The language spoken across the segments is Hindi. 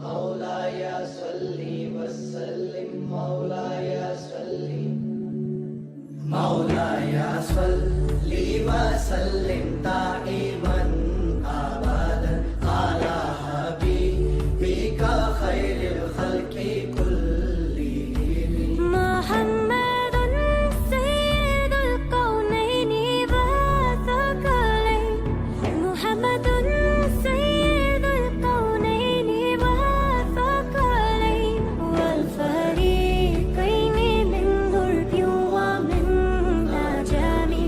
मौलाय सल्लि वसल्लिम मौलाय सल्लि मौलाय सल्लि वसल्लिम दाइमन अबदन अला हबीबिका खैरिल खल्क़ि कुल्लिहिम मुहम्मदुन सय्यिदुल कौनैनि व सकलैन मुहम्मदुन सय्यिदुल कौनैनि व सकलैन वल फरीक़ैनि मिन गुर्बिन व मिन अजमी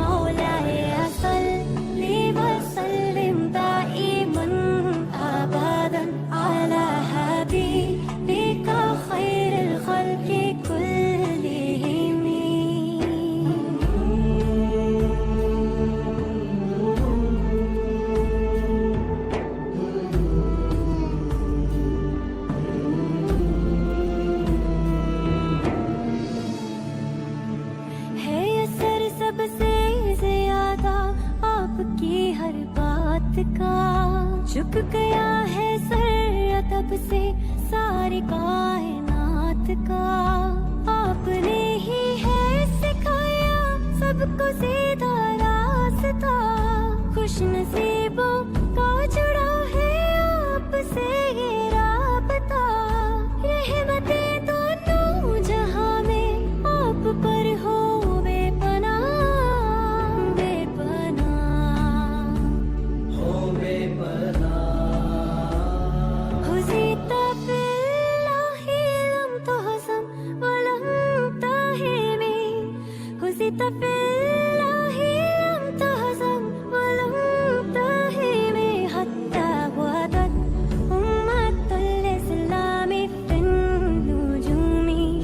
मौलाय सल्लि वसल्लिम दाइमन अबदन अला हबीबिका खैरिल खल्क़ि कुल्लिहिम है असर सबसे ज्यादा आपकी हर बात का झुक गया है सर तब से सारी कायनात का आपने ही है सिखाया सबको सीधा रास्ता खुश नसीबों का जुड़ा है आपसे ये राबता रहमतें दोनों जहां में आप पर हो बेपनाह बेपनाह हो बेपनाह हुज़ीत फ़िल्लाहि लम तुहज़म व लम तहिमी हुज़ीत फ़िल्लाहि लम तुहज़म व लम तहिमी हत्ता वदत उम्मतुल इस्लामी फ़िन नुजूमी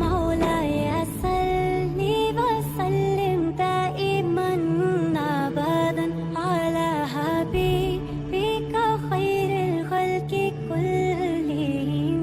मौलाय सल्लि वसल्लिम दाइमन अबदन अला हबीबिका खैरिल खल्क़ि कुल्लिहिम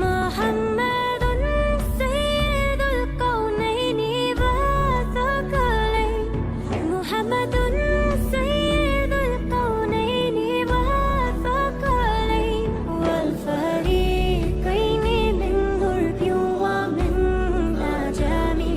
मुहम्मदुन सय्यिदुल कौनैनि व सकलैन मुहम्मदुन सय्यिदुल कौनैनि व सकलैन वल फरीक़ैनि मिन गुर्बिन व मिन अजमी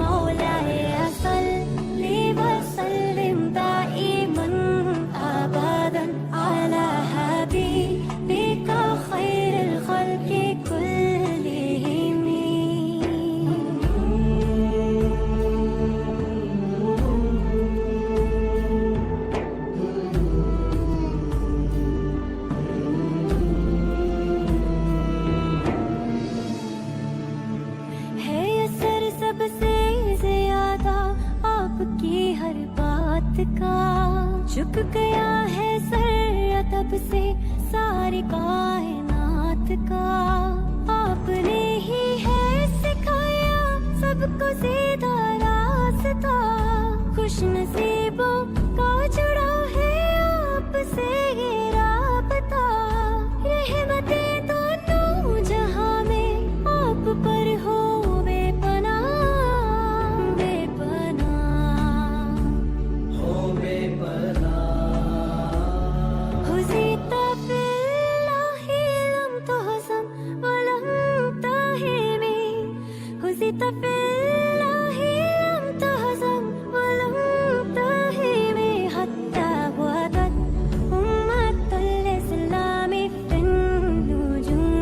मौलाय सल्लि वसल्लिम दाइमन अबदन अला हबीबिका खैरिल खल्क़ि कुल्लिहिम है असर सबसे ज्यादा आपकी हर बात का झुक गया है सर तब से सारी कायनात का आपने ही है सिखाया सबको सीधा रास्ता खुश नसीबों का जुड़ा है आपसे ये राबता रहमतें दोनों जहां में आप पर हो बेपनाह बेपनाह हो बेपनाह हुज़ीत फ़िल्लाहि लम तुहज़म व लम तहिमी हुज़ीत फ़िल्लाहि लम तुहज़म व लम तहिमी हत्ता वदत उम्मतुल इस्लामी फ़िन नुजूम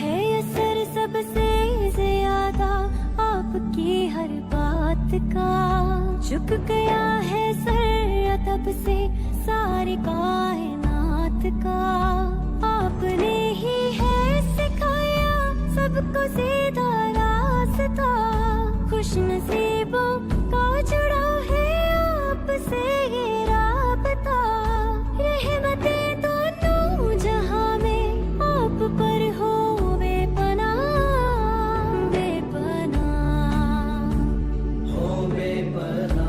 है असर सबसे ज्यादा आपकी हर बात का झुक गया है सर तब से सारी कायनात का आपने ही है सिखाया सबको सीधा रास्ता खुश नसीबों का जुड़ा है आपसे ये राबता रहमतें दोनों जहां में आप पर हो बेपनाह हो बेपनाह